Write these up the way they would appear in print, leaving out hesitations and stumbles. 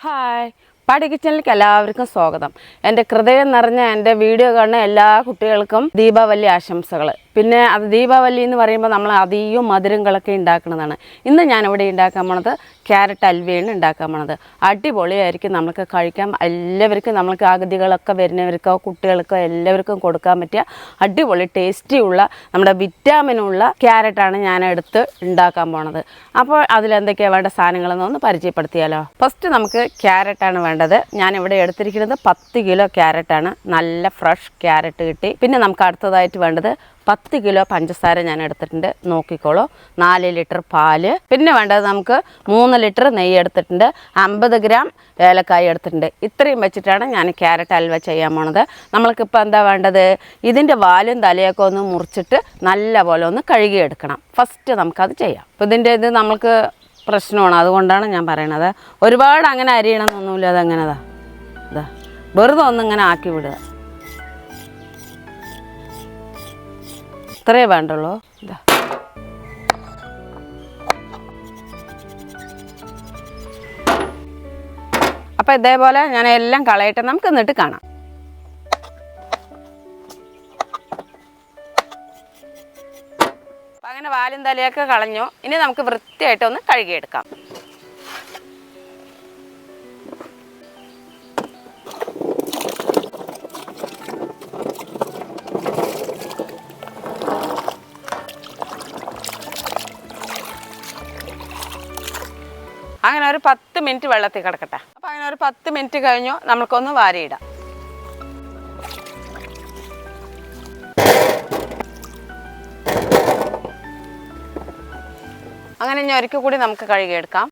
Hi പാടി കിച്ചണിലേക്ക് എല്ലാവർക്കും സ്വാഗതം. എൻ്റെ ഹൃദയം നിറഞ്ഞ എൻ്റെ വീഡിയോ കാണുന്ന എല്ലാ കുട്ടികൾക്കും ദീപാവലി ആശംസകൾ. പിന്നെ അത് ദീപാവലി എന്ന് പറയുമ്പോൾ നമ്മൾ അധികം മധുരങ്ങളൊക്കെ ഉണ്ടാക്കുന്നതാണ്. ഇന്ന് ഞാനിവിടെ ഉണ്ടാക്കാൻ പോണത് ക്യാരറ്റ് അൽവയാണ് ഉണ്ടാക്കാൻ പോണത്. അടിപൊളിയായിരിക്കും, നമുക്ക് കഴിക്കാം. എല്ലാവർക്കും നമ്മൾക്ക് ആകൃതികളൊക്കെ വരുന്നവർക്കോ കുട്ടികൾക്കോ എല്ലാവർക്കും കൊടുക്കാൻ പറ്റിയ അടിപൊളി ടേസ്റ്റിയുള്ള നമ്മുടെ വിറ്റാമിനുള്ള ക്യാരറ്റാണ് ഞാൻ എടുത്ത് ഉണ്ടാക്കാൻ പോണത്. അപ്പോൾ അതിലെന്തൊക്കെയാണ് വേണ്ട സാധനങ്ങളെന്നൊന്ന് പരിചയപ്പെടുത്തിയാലോ. ഫസ്റ്റ് നമുക്ക് ക്യാരറ്റാണ് വേണ്ടത്. ഞാനിവിടെ എടുത്തിരിക്കുന്നത് 10 കിലോ ക്യാരറ്റാണ്. നല്ല ഫ്രഷ് ക്യാരറ്റ് കിട്ടി. പിന്നെ നമുക്ക് അടുത്തതായിട്ട് വേണ്ടത് 10 കിലോ പഞ്ചസാര ഞാൻ എടുത്തിട്ടുണ്ട്, നോക്കിക്കോളൂ. 4 ലിറ്റർ പാല്. പിന്നെ വേണ്ടത് നമുക്ക് 3 ലിറ്റർ നെയ്യ് എടുത്തിട്ടുണ്ട്, 50 ഗ്രാം ഏലക്കായ എടുത്തിട്ടുണ്ട്. ഇത്രയും വെച്ചിട്ടാണ് ഞാൻ ക്യാരറ്റ് ഹൽവ ചെയ്യാൻ പോണത്. നമ്മൾക്കിപ്പോൾ എന്താ വേണ്ടത്, ഇതിൻ്റെ വാലും തലയൊക്കെ ഒന്ന് മുറിച്ചിട്ട് നല്ല പോലെ ഒന്ന് കഴുകിയെടുക്കണം. ഫസ്റ്റ് നമുക്കത് ചെയ്യാം. അപ്പോൾ ഇതിൻ്റെ ഇത് നമുക്ക് പ്രശ്നമാണ്, അതുകൊണ്ടാണ് ഞാൻ പറയണത്. ഒരുപാട് അങ്ങനെ അരിയണമെന്നൊന്നുമില്ല. അതങ്ങനെതാ ഇതാ വെറുതെ ഒന്നിങ്ങനെ ആക്കി വിടുക, ഇത്രയേ വേണ്ടുള്ളൂ. ഇതാ അപ്പം ഇതേപോലെ ഞാൻ എല്ലാം കളയട്ടെ, നമുക്ക് എന്നിട്ട് കാണാം. അപ്പം അങ്ങനെ വാലും തലയൊക്കെ കളഞ്ഞു. ഇനി നമുക്ക് വൃത്തിയായിട്ടൊന്ന് കഴുകിയെടുക്കാം. അങ്ങനെ ഒരു 10 മിനിറ്റ് വെള്ളത്തിൽ കിടക്കട്ടെ. അപ്പം അങ്ങനെ ഒരു 10 മിനിറ്റ് കഴിഞ്ഞു, നമുക്കൊന്ന് വാരിയിടാം. അങ്ങനെ ഇനി ഒരിക്കൽ കൂടി നമുക്ക് കഴുകിയെടുക്കാം.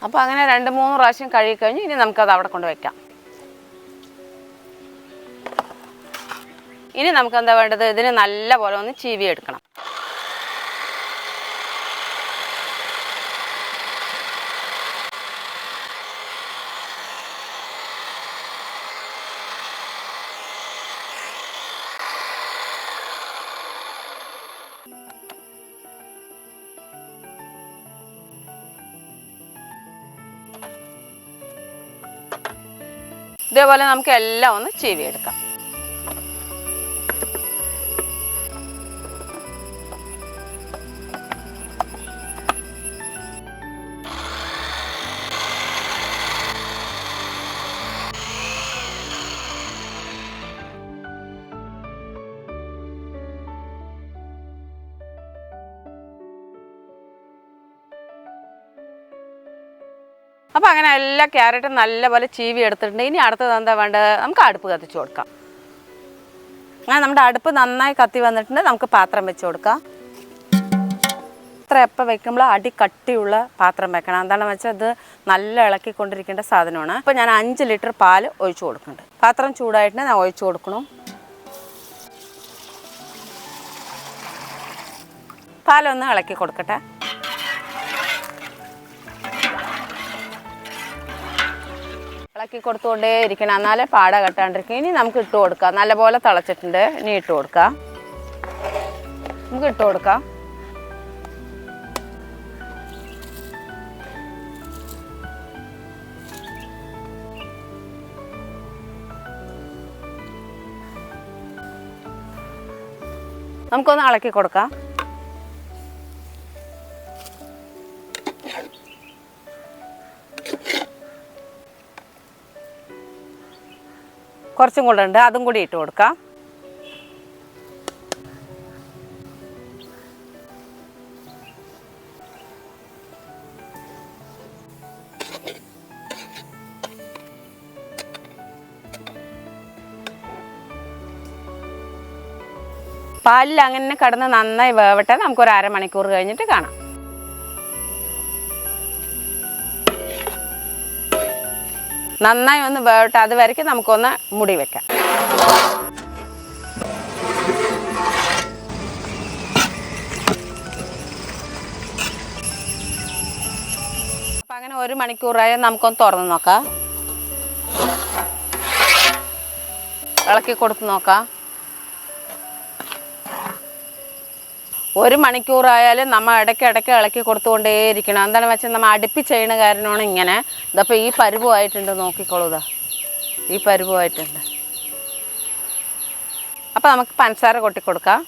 അപ്പോൾ അങ്ങനെ 2-3 പ്രാവശ്യം കഴുകി കഴിഞ്ഞു. ഇനി നമുക്കത് അവിടെ കൊണ്ട് വയ്ക്കാം. ഇനി നമുക്ക് എന്താ വേണ്ടത്, ഇതിന് നല്ല പോലെ ഒന്ന് ചീവി എടുക്കണം. ഇതേപോലെ നമുക്ക് എല്ലാം ഒന്ന് ചീവിയെടുക്കാം. അപ്പോൾ അങ്ങനെ എല്ലാ ക്യാരറ്റും നല്ലപോലെ ചീവി എടുത്തിട്ടുണ്ട്. ഇനി അടുത്തത് എന്താ വേണ്ടത്, നമുക്ക് അടുപ്പ് കത്തിച്ച് കൊടുക്കാം. അങ്ങനെ നമ്മുടെ അടുപ്പ് നന്നായി കത്തി വന്നിട്ടുണ്ട്. നമുക്ക് പാത്രം വെച്ച് കൊടുക്കാം. പാത്രം എപ്പോൾ വെക്കുമ്പോൾ അടി കട്ടിയുള്ള പാത്രം വെക്കണം. എന്താണെന്ന് വെച്ചാൽ അത് നല്ല ഇളക്കിക്കൊണ്ടിരിക്കേണ്ട സാധനമാണ്. അപ്പോൾ ഞാൻ 5 ലിറ്റർ പാൽ ഒഴിച്ചു കൊടുക്കുന്നുണ്ട്. പാത്രം ചൂടായിട്ട് ഞാൻ ഒഴിച്ചു കൊടുക്കണം. പാലൊന്ന് ഇളക്കി കൊടുക്കട്ടെ. ഇളക്കി കൊടുത്തുകൊണ്ടേ ഇരിക്കണം, എന്നാലേ പാട കെട്ടാണ്ടിരിക്കും. ഇനി നമുക്ക് ഇട്ട് കൊടുക്കാം. നല്ലപോലെ തിളച്ചിട്ടുണ്ട്. ഇനി ഇട്ട് കൊടുക്കാം. നമുക്ക് ഇട്ട് കൊടുക്കാം. നമുക്കൊന്ന് ഇളക്കി കൊടുക്കാം. കുറച്ചും കൂടെ ഉണ്ട്, അതും കൂടി ഇട്ട് കൊടുക്കാം. പാലിൽ അങ്ങനെ കിടന്ന് നന്നായി വേവട്ടെ. നമുക്കൊരു അരമണിക്കൂർ കഴിഞ്ഞിട്ട് കാണാം. നന്നായി ഒന്ന് വേവട്ടെ, അതുവരയ്ക്ക് നമുക്കൊന്ന് മുടി വെക്കാം. അങ്ങനെ 1 മണിക്കൂറായി നമുക്കൊന്ന് തുറന്ന് നോക്കാം. ഇളക്കി കൊടുത്ത് നോക്കാം. 1 മണിക്കൂറായാലും നമ്മൾ ഇടയ്ക്ക് ഇളക്കി കൊടുത്തുകൊണ്ടേയിരിക്കണം. എന്താണെന്ന് വെച്ചാൽ നമ്മൾ അടുപ്പി ചെയ്യുന്ന കാരണമാണ് ഇങ്ങനെ. ഇതപ്പോൾ ഈ പരുവമായിട്ടുണ്ട്, നോക്കിക്കോളൂ. ഇതാ ഈ പരുവമായിട്ടുണ്ട്. അപ്പോൾ നമുക്ക് പഞ്ചസാര കൊട്ടിക്കൊടുക്കാം.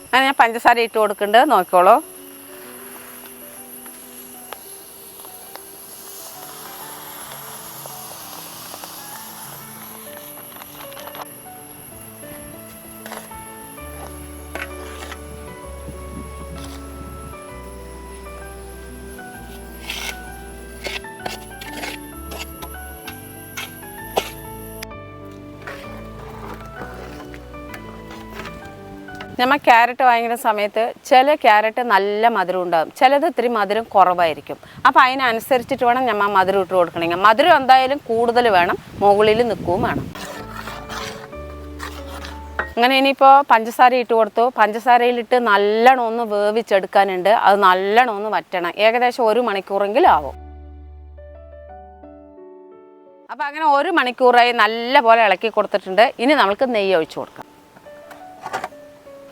അങ്ങനെ ഞാൻ പഞ്ചസാര ഇട്ട് കൊടുക്കുന്നുണ്ട്, നോക്കിക്കോളൂ. നമ്മൾ ക്യാരറ്റ് വാങ്ങിക്കുന്ന സമയത്ത് ചില ക്യാരറ്റ് നല്ല മധുരം ഉണ്ടാകും, ചിലത് ഇത്തിരി മധുരം കുറവായിരിക്കും. അപ്പോൾ അതിനനുസരിച്ചിട്ട് വേണം നമ്മൾ മധുരം ഇട്ട് കൊടുക്കണമെങ്കിൽ. മധുരം എന്തായാലും കൂടുതൽ വേണം, മുകളിൽ നിൽക്കുകയും വേണം. അങ്ങനെ ഇനിയിപ്പോൾ പഞ്ചസാര ഇട്ട് കൊടുത്തു. പഞ്ചസാരയിലിട്ട് നല്ലോണം ഒന്ന് വേവിച്ചെടുക്കാനുണ്ട്. അത് നല്ലോണം ഒന്ന് വറ്റണം. ഏകദേശം 1 മണിക്കൂറെങ്കിലും ആവും. അപ്പോൾ അങ്ങനെ 1 മണിക്കൂറായി നല്ല പോലെ ഇളക്കി കൊടുത്തിട്ടുണ്ട്. ഇനി നമുക്ക് നെയ്യ് ഒഴിച്ചു കൊടുക്കാം.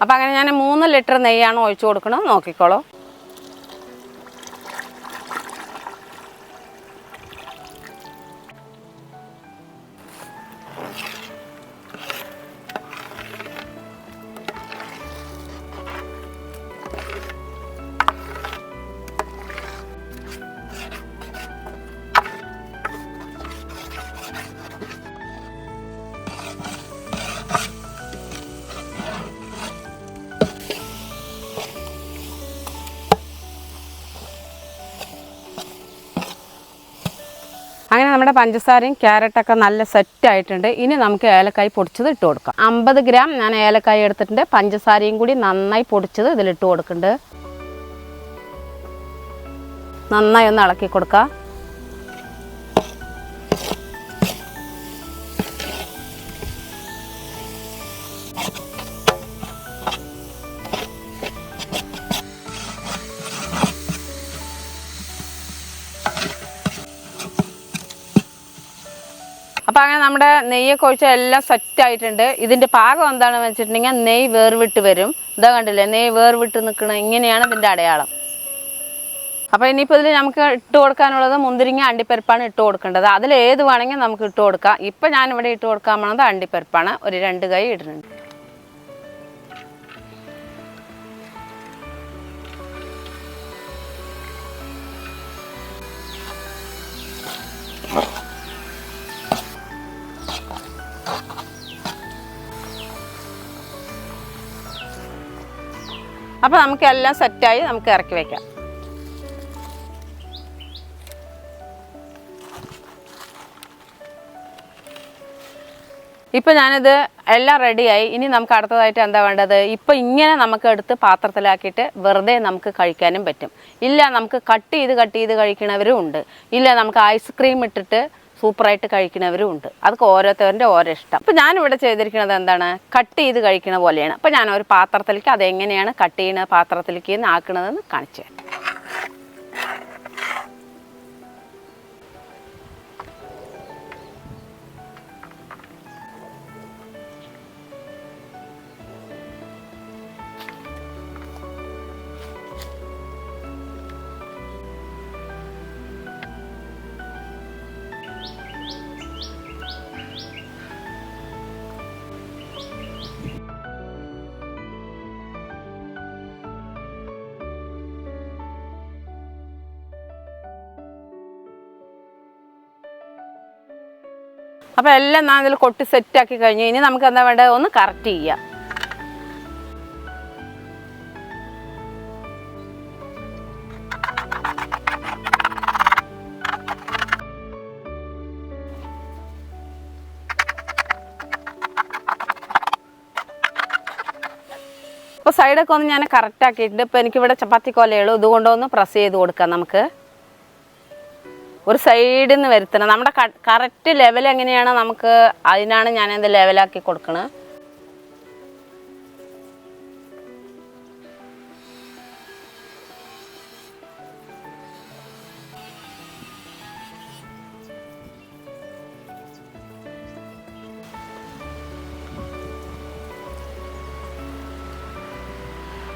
അപ്പോൾ അങ്ങനെ ഞാൻ 3 ലിറ്റർ നെയ്യാണ് ഒഴിച്ചു കൊടുക്കണം, നോക്കിക്കോളൂ. അങ്ങനെ നമ്മുടെ പഞ്ചസാരയും ക്യാരറ്റൊക്കെ നല്ല സെറ്റായിട്ടുണ്ട്. ഇനി നമുക്ക് ഏലക്കായ് പൊടിച്ചത് ഇട്ട് കൊടുക്കാം. 50 ഗ്രാം ഞാൻ ഏലക്കായ് എടുത്തിട്ടുണ്ട്. പഞ്ചസാരയും കൂടി നന്നായി പൊടിച്ചത് ഇതിലിട്ട് കൊടുക്കുന്നുണ്ട്. നന്നായി ഒന്ന് ഇളക്കി കൊടുക്കാം. അപ്പോൾ അങ്ങനെ നമ്മുടെ നെയ്യൊക്കെ ഒഴിച്ചാൽ എല്ലാം സെറ്റായിട്ടുണ്ട്. ഇതിൻ്റെ പാകം എന്താണെന്ന് വെച്ചിട്ടുണ്ടെങ്കിൽ നെയ്യ് വേർവിട്ട് വരും. ഇതാ കണ്ടില്ലേ, നെയ്യ് വേർവിട്ട് നിൽക്കണം, ഇങ്ങനെയാണ് ഇതിൻ്റെ അടയാളം. അപ്പോൾ ഇനിയിപ്പോൾ ഇതിൽ നമുക്ക് ഇട്ട് കൊടുക്കാനുള്ളത് മുന്തിരിങ്ങ അണ്ടിപ്പരിപ്പാണ് ഇട്ട് കൊടുക്കേണ്ടത്. അതിൽ ഏത് വേണമെങ്കിൽ നമുക്ക് ഇട്ട് കൊടുക്കാം. ഇപ്പം ഞാനിവിടെ ഇട്ട് കൊടുക്കാൻ പോണത് അണ്ടിപ്പരിപ്പാണ്. ഒരു 2 കൈ ഇടുന്നുണ്ട്. അപ്പോൾ നമുക്ക് എല്ലാം സെറ്റായി നമുക്ക് ഇറക്കി വയ്ക്കാം. ഇപ്പോൾ ഞാനിത് എല്ലാം റെഡിയായി. ഇനി നമുക്ക് അടുത്തതായിട്ട് എന്താ വേണ്ടത്? ഇപ്പോൾ ഇങ്ങനെ നമുക്ക് എടുത്ത് പാത്രത്തിലാക്കിയിട്ട് വെറുതെ നമുക്ക് കഴിക്കാനും പറ്റും. ഇല്ല നമുക്ക് കട്ട് ചെയ്ത് കഴിക്കണവരും ഉണ്ട്. ഇല്ല നമുക്ക് ഐസ്ക്രീം ഇട്ടിട്ട് സൂപ്പറായിട്ട് കഴിക്കുന്നവരും ഉണ്ട്. അതൊക്കെ ഓരോരുത്തരുടെ ഓരോ ഇഷ്ടം. അപ്പോൾ ഞാനിവിടെ ചെയ്തിരിക്കുന്നത് എന്താണ്, കട്ട് ചെയ്ത് കഴിക്കണ പോലെയാണ്. അപ്പോൾ ഞാൻ ഒരു പാത്രത്തിലേക്ക് അതെങ്ങനെയാണ് കട്ട് ചെയ്യുന്ന പാത്രത്തിലേക്ക് ആക്കണതെന്ന് കാണിച്ചു തരാം. അപ്പോൾ എല്ലാം ഞാൻ ഇതിൽ കൊട്ടി സെറ്റാക്കി കഴിഞ്ഞു. ഇനി നമുക്ക് എന്താ വേണ്ടത്, ഒന്ന് കറക്റ്റ് ചെയ്യാം. അപ്പോൾ സൈഡൊക്കെ ഒന്ന് ഞാൻ കറക്റ്റ് ആക്കിയിട്ടുണ്ട്. ഇപ്പോൾ എനിക്കിവിടെ ചപ്പാത്തി കൊലയുള്ളൂ. ഇതുകൊണ്ടൊന്ന് പ്രസ് ചെയ്ത് കൊടുക്കാം. നമുക്ക് ഒരു സൈഡിൽ നിന്ന് വരുത്തണം. നമ്മുടെ കറക്റ്റ് ലെവൽ എങ്ങനെയാണ് നമുക്ക് അതിനാണ് ഞാനിത് ലെവലാക്കി കൊടുക്കണത്.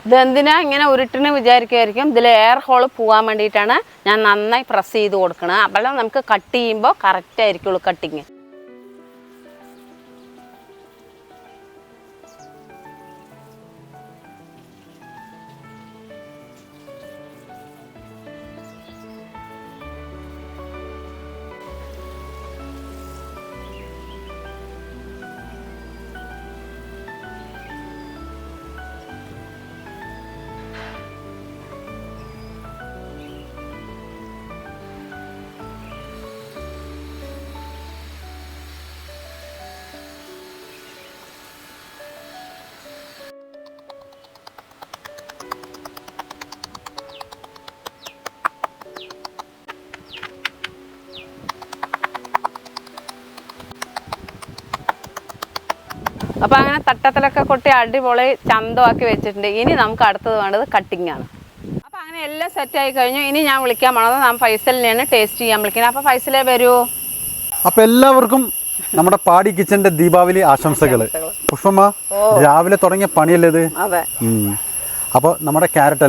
ഇതെന്തിനാ ഇങ്ങനെ ഉരുട്ടിന് വിചാരിക്കുമായിരിക്കും. ഇതിൽ എയർ ഹോൾ പോകാൻ വേണ്ടിയിട്ടാണ് ഞാൻ നന്നായി പ്രസ് ചെയ്ത് കൊടുക്കുന്നത്. അപ്പോൾ നമുക്ക് കട്ട് ചെയ്യുമ്പോൾ കറക്റ്റ് ആയിരിക്കുള്ളൂ കട്ടിങ്. അപ്പോൾ അങ്ങനെ തട്ടത്തിലൊക്കെ കൊട്ടി അടിപൊളി ചന്തമാക്കി വെച്ചിട്ടുണ്ട്. ഇനി നമുക്ക് അടുത്തത് വേണ്ടത് കട്ടിങ് ആണ്. അപ്പോൾ അങ്ങനെ എല്ലാം സെറ്റായി കഴിഞ്ഞു. ഇനി ഞാൻ വിളിക്കാൻ പോണത് ഞാൻ ഫൈസലിനെയാണ് ടേസ്റ്റ് ചെയ്യാൻ വിളിക്കുന്നത്. അപ്പോൾ ഫൈസലേ വരൂ. അപ്പോൾ എല്ലാവർക്കും നമ്മുടെ പാടി കിച്ചന്റെ ദീപാവലി ആശംസകൾ. പുഷ്പമ്മ, രാവിലെ തുടങ്ങിയ പണിയല്ലേ ഇത്? അതെ. അപ്പോൾ നമ്മുടെ ക്യാരറ്റ്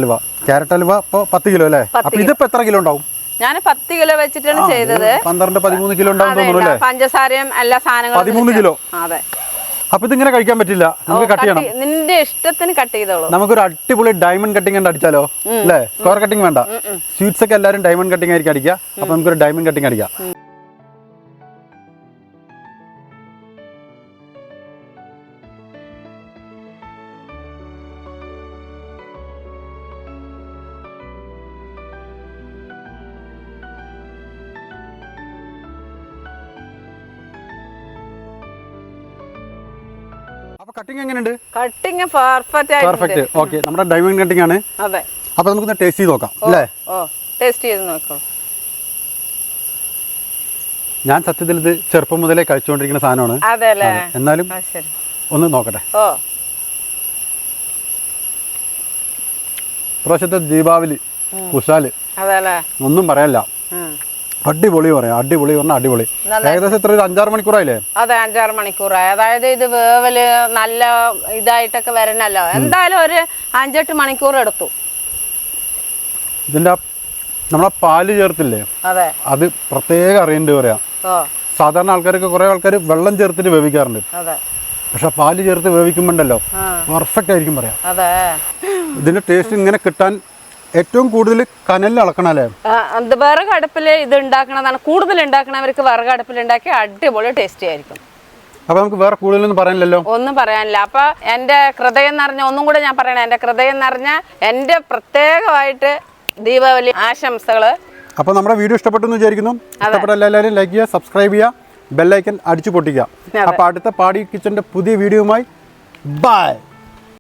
ഹൽവ ഇപ്പോൾ 10 കിലോ അല്ലേ? അപ്പോൾ ഇതിപ്പോൾ എത്ര കിലോ ഉണ്ടാവും? ഞാൻ 10 കിലോ വെച്ചിട്ടാണ് ചെയ്തത്. 12-13 കിലോ ഉണ്ടാവും തോന്നുന്നു അല്ലേ? പഞ്ചസാരയും എല്ലാ സാധനങ്ങളും 13 കിലോ. അതെ. അപ്പൊ ഇതിങ്ങനെ കഴിക്കാൻ പറ്റില്ല, നമുക്ക് കട്ട് ചെയ്യണം. നിന്റെ ഇഷ്ടത്തിന് കട്ട് ചെയ്തോളൂ. നമുക്കൊരു അടിപൊളി ഡയമണ്ട് കട്ടിങ് ഉണ്ട് അടിച്ചാലോ അല്ലേ? സ്ക്വയർ കട്ടിങ് വേണ്ട. സ്വീറ്റ്സ് ഒക്കെ എല്ലാവരും ഡയമണ്ട് കട്ടിങ് ആയിരിക്കും അടിക്കുക. അപ്പൊ നമുക്കൊരു ഡയമണ്ട് കട്ടിങ് അടിക്കാം. കട്ടിങ് എങ്ങനെയുണ്ട്? Cutting perfect. ഓക്കെ, നമ്മുടെ ഡയമണ്ട് കട്ടിങ് ആണ്. അതെ. അപ്പൊ നമുക്ക് ടേസ്റ്റ് ചെയ്ത് നോക്കാം അല്ലേ? ടേസ്റ്റ് ചെയ്ത് നോക്കാം. ഞാൻ സത്യത്തിൽ ഇത് ചെറുപ്പം മുതലേ കഴിച്ചുകൊണ്ടിരിക്കുന്ന സാധനമാണ്. എന്നാലും ഒന്ന് നോക്കട്ടെ. പ്രാവശ്യത്തെ ദീപാവലി കുശാല് ഒന്നും പറയാനില്ല. അടിപൊളി പറയാം. അടിപൊളി പറഞ്ഞാൽ അടിപൊളി. ഏകദേശം എത്ര 5-6 മണിക്കൂറായില്ലേ? അതെ, 5-6 മണിക്കൂറായി. അതായത് ഇത് വേവല് നല്ല ഇതായിട്ടൊക്കെ വരണല്ലോ. എന്തായാലും ഒരു 5-8 മണിക്കൂർ എടുത്തു. ഇതിന്റെ നമ്മളെ പാല് ചേർത്തില്ലേ? അതെ. അത് പ്രത്യേകം അറിയേണ്ടി പറയാം. സാധാരണ ആൾക്കാരൊക്കെ കുറെ ആൾക്കാർ വെള്ളം ചേർത്തിട്ട് വേവിക്കാറുണ്ട്. അതെ. പക്ഷെ പാല് ചേർത്ത് വേവിക്കുമ്പോണ്ടല്ലോ പെർഫെക്റ്റ് ആയിരിക്കും പറയാം. അതെ. ഇതിന്റെ ടേസ്റ്റ് ഇങ്ങനെ കിട്ടാൻ ഏറ്റവും കൂടുതൽ കനലിൽ അളക്കണം അല്ലേ? വിറകടുപ്പിൽ ഇത് ഉണ്ടാക്കണതാണ് കൂടുതൽ ഉണ്ടാക്കണവർക്ക്. വിറകടുപ്പിൽ ഉണ്ടാക്കി അടിപൊളി ടേസ്റ്റി ആയിരിക്കും. അപ്പൊ നമുക്ക് വേറെ കൂടുതലൊന്നും പറയാനില്ലല്ലോ? ഒന്നും പറയാനില്ല. അപ്പൊ എന്റെ ഹൃദയം നിറഞ്ഞ ഒന്നും കൂടെ ഞാൻ പറയണേ, എന്റെ ഹൃദയം നിറഞ്ഞ എന്റെ പ്രത്യേകമായിട്ട് ദീപാവലി ആശംസകള്. അപ്പൊ നമ്മുടെ വീഡിയോ ഇഷ്ടപ്പെട്ടു എന്ന് വിചാരിക്കുന്നു. ഇഷ്ടപ്പെട്ട എല്ലാവരും ലൈക്ക് ചെയ്യുക, സബ്സ്ക്രൈബ് ചെയ്യുക, ബെല്ലൈക്കൻ അടിച്ചു പൊട്ടിക്കുക. അപ്പൊ അടുത്ത പാടി കിച്ചന്റെ പുതിയ വീഡിയോയുമായി ബൈ.